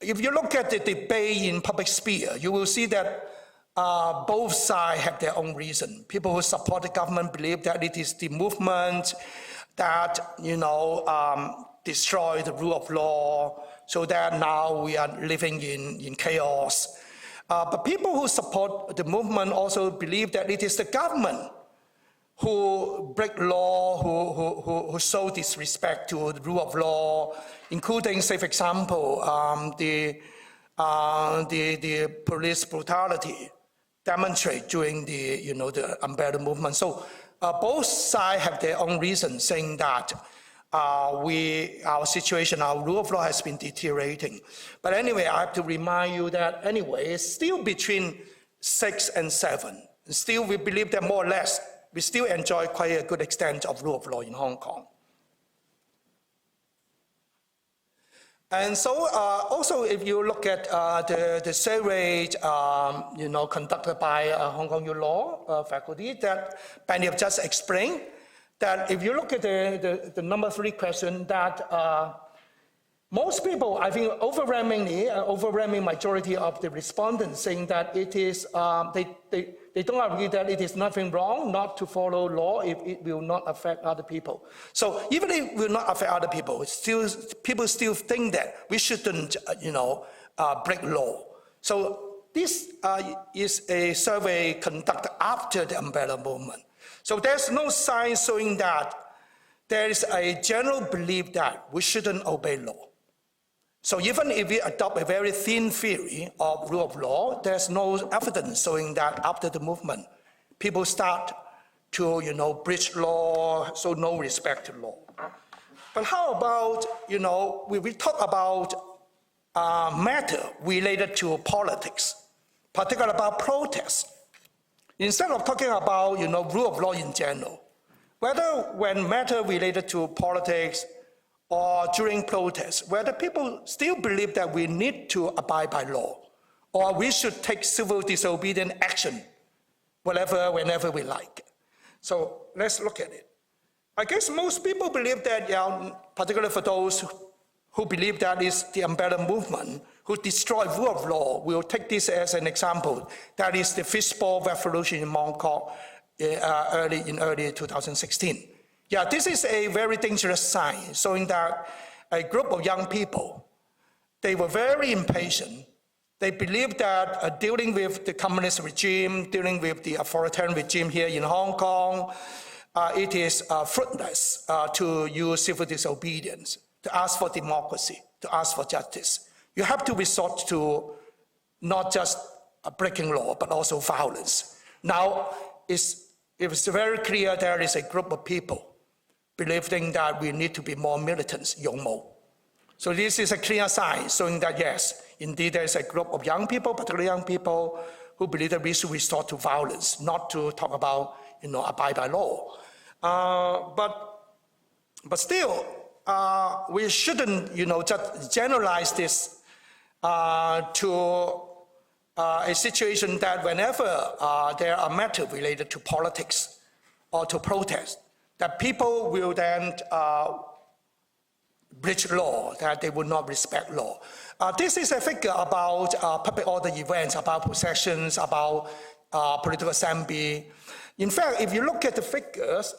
If you look at the debate in public sphere, you will see that both sides have their own reason. People who support the government believe that it is the movement that destroy the rule of law, so that now we are living in chaos. But people who support the movement also believe that it is the government who break law, who show disrespect to the rule of law, including, say, for example, the police brutality demonstrated during the umbrella movement. So both sides have their own reasons saying that our situation, our rule of law has been deteriorating. But anyway, I have to remind you that anyway, it's still between 6 and 7. Still, we believe that more or less, we still enjoy quite a good extent of rule of law in Hong Kong. And so also if you look at the survey conducted by Hong Kong U Law faculty that Benny have just explained, that if you look at the number 3 question, that most people, I think overwhelming majority of the respondents saying that it is, they don't agree that it is nothing wrong not to follow law if it will not affect other people. So even if it will not affect other people, people still think that we shouldn't, break law. So this is a survey conducted after the umbrella movement. So there's no sign showing that there is a general belief that we shouldn't obey law. So even if we adopt a very thin theory of rule of law, there's no evidence showing that after the movement, people start to, breach law, so no respect to law. But how about, we talk about matter related to politics, particularly about protests. Instead of talking about, rule of law in general, whether when matter related to politics or during protests, whether people still believe that we need to abide by law, or we should take civil disobedient action, whenever we like. So let's look at it. I guess most people believe that, particularly for those who believe that is the umbrella movement, who destroy rule of law, we'll take this as an example. That is the fishbowl revolution in Hong Kong early 2016. Yeah, this is a very dangerous sign, showing that a group of young people, they were very impatient. They believed that dealing with the communist regime, dealing with the authoritarian regime here in Hong Kong, it is fruitless to use civil disobedience, to ask for democracy, to ask for justice. You have to resort to not just breaking law, but also violence. Now, it was very clear there is a group of people believing that we need to be more militant, Yongmo. So this is a clear sign showing that, yes, indeed there is a group of young people, particularly young people, who believe that we should resort to violence, not to talk about, abide by law. But still, we shouldn't, just generalize this to a situation that whenever there are matters related to politics or to protest, that people will then breach law, that they would not respect law. This is a figure about public order events, about processions, about political assembly. In fact, if you look at the figures,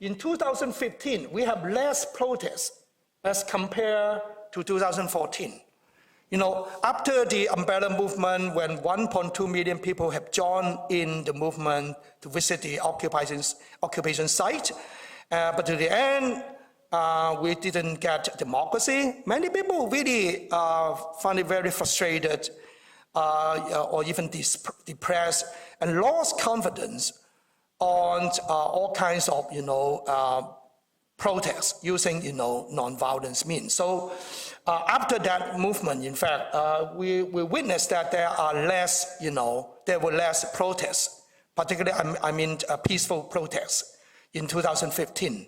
in 2015, we have less protests as compared to 2014. After the umbrella movement, when 1.2 million people have joined in the movement to visit the occupation site, but to the end, we didn't get democracy. Many people really found it very frustrated or even depressed and lost confidence on all kinds of, protests using, non-violence means. So after that movement, in fact, we witnessed that there were less protests, particularly, peaceful protests in 2015.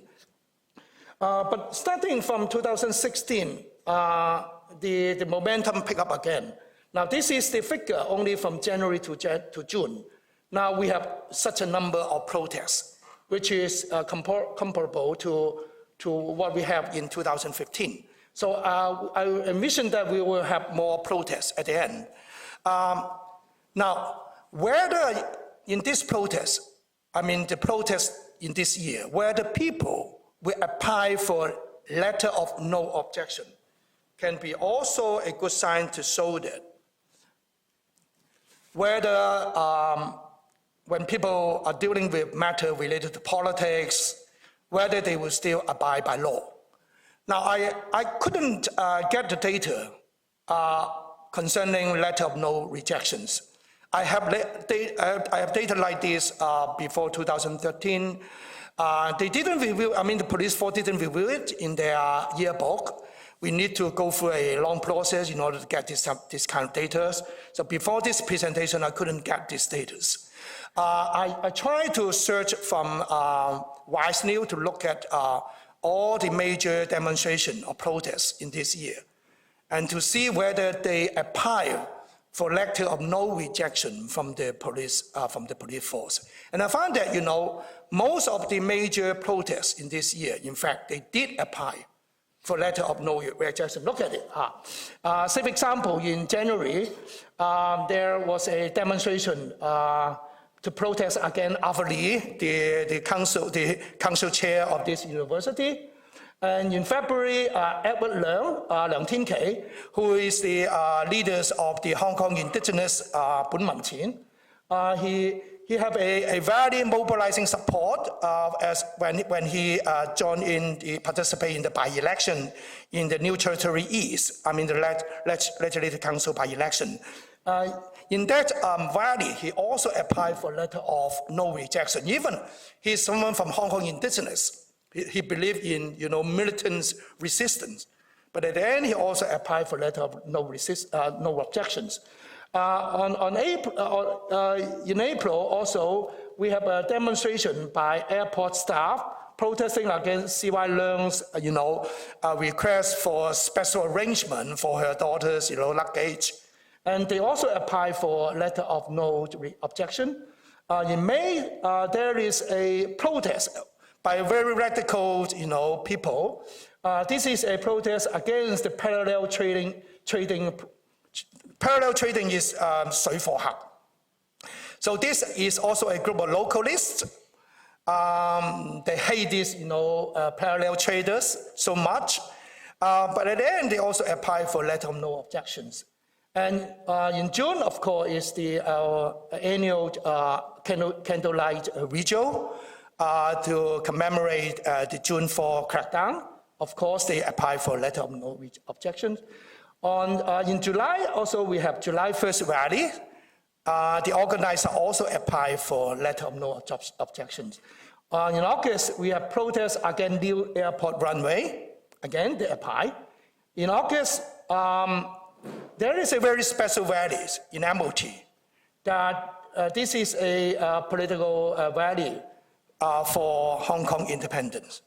But starting from 2016, the momentum picked up again. Now, this is the figure only from January to June. Now we have such a number of protests, which is comparable to what we have in 2015. So I envision that we will have more protests at the end. Now, whether in this protest, the protest in this year, whether people will apply for letter of no objection can be also a good sign to show that whether when people are dealing with matter related to politics, whether they will still abide by law. Now, I couldn't get the data concerning letter of no rejections. I have data like this before 2013. They didn't review, the police force didn't review it in their yearbook. We need to go through a long process in order to get this kind of data. So before this presentation, I couldn't get this data. I tried to search from Wise News to look at all the major demonstrations or protests in this year and to see whether they apply for letter of no rejection from the police force. And I found that, most of the major protests in this year, in fact, they did apply for letter of no rejection. Look at it. Say, for example, in January, there was a demonstration to protest against Arthur Lee, the council chair of this university. And in February, Edward Leung Tin-Kei, who is the leaders of the Hong Kong indigenous Bun Man Qin, he have a very mobilizing support as when he joined in, participate in the by-election in the New Territory East, the Legislative Council by-election. In that valley, he also applied for letter of no rejection. Even he's someone from Hong Kong indigenous. He believed in militant resistance. But at the end, he also applied for letter of no objections. In April, also, we have a demonstration by airport staff protesting against CY Leung's, request for special arrangement for her daughter's, luggage. And they also applied for letter of no objection. In May, there is a protest by very radical, people. This is a protest against the parallel trading. Parallel trading is 水貨客. So this is also a group of localists. They hate these, parallel traders so much. But at the end, they also apply for letter of no objections. And in June, of course, is the annual candlelight vigil to commemorate the June 4 crackdown. Of course, they apply for letter of no objections. In July, also, we have July 1st rally. The organizer also applied for letter of no objections. In August, we have protests against new airport runway. Again, they apply. In August, there is a very special rally in MOT that this is a political rally for Hong Kong independence.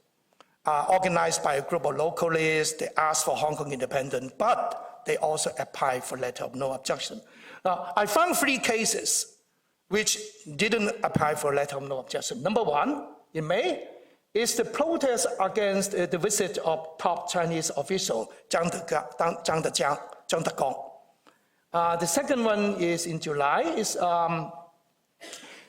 Organized by a group of localists, they asked for Hong Kong independence, but they also applied for letter of no objection. Now, I found 3 cases which didn't apply for letter of no objection. Number 1, in May, is the protest against the visit of top Chinese official Zhang Degang. The second one is in July,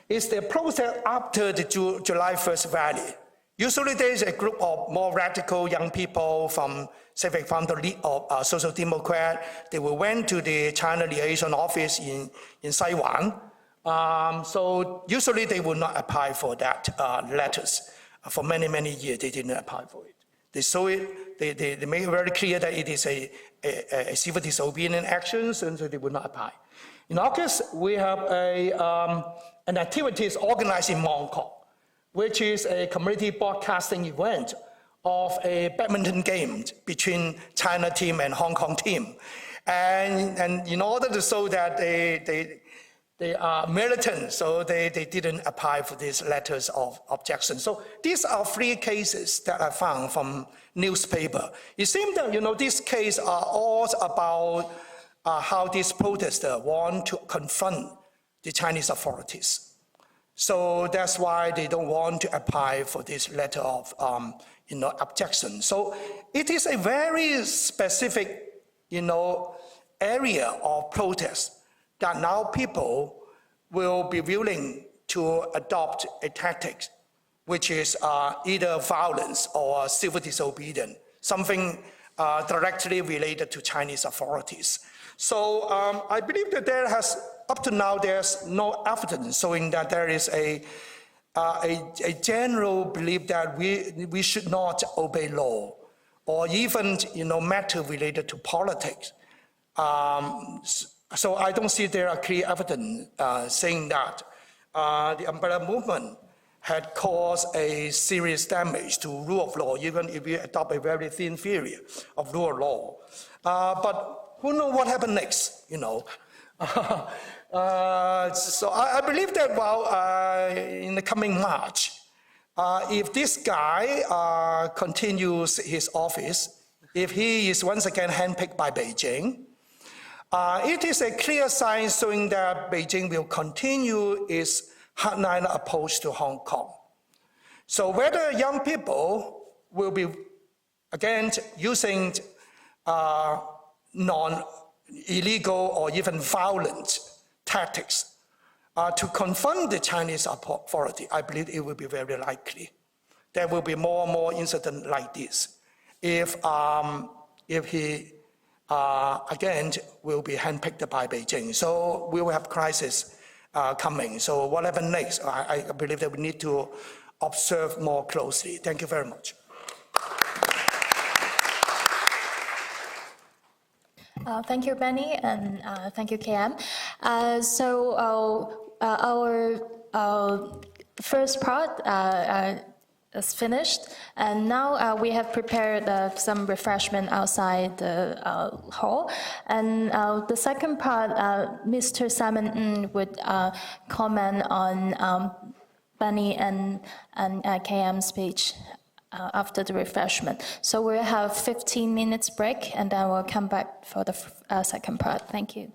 is the protest after the July 1st rally. Usually there is a group of more radical young people from the League of Social Democrat. They went to the China liaison office in Saiwan. So usually they will not apply for that letters. For many, many years, they didn't apply for it. They saw it, they made it very clear that it is a civil disobedience action, so they would not apply. In August, we have an activity organized in Mongkok, which is a community broadcasting event of a badminton game between China team and Hong Kong team. And in order to show that they are militant, so they didn't apply for these letters of objection. So these are 3 cases that I found from newspaper. It seems that, these cases are all about how these protesters want to confront the Chinese authorities. So that's why they don't want to apply for this letter of objection. So it is a very specific, area of protest that now people will be willing to adopt a tactic, which is either violence or civil disobedience, something directly related to Chinese authorities. So I believe that up to now, there's no evidence showing that there is a general belief that we should not obey law, or even matter related to politics. So I don't see there are clear evidence saying that the umbrella movement had caused a serious damage to rule of law, even if we adopt a very thin theory of rule of law. But who knows what happened next, So I believe that, in the coming March, if this guy continues his office, if he is once again handpicked by Beijing, it is a clear sign showing that Beijing will continue its hardline approach to Hong Kong. So whether young people will be, again, using non-illegal or even violent tactics to confront the Chinese authority, I believe it will be very likely. There will be more and more incidents like this if he again will be handpicked by Beijing. So we will have crisis coming. So what happens next? I believe that we need to observe more closely. Thank you very much. Thank you, Benny, and thank you, KM. Our first part is finished, and now we have prepared some refreshment outside the hall. And the second part, Mr. Simon Ng would comment on Benny and KM's speech after the refreshment. So we'll have 15 minutes break, and then we'll come back for the second part. Thank you.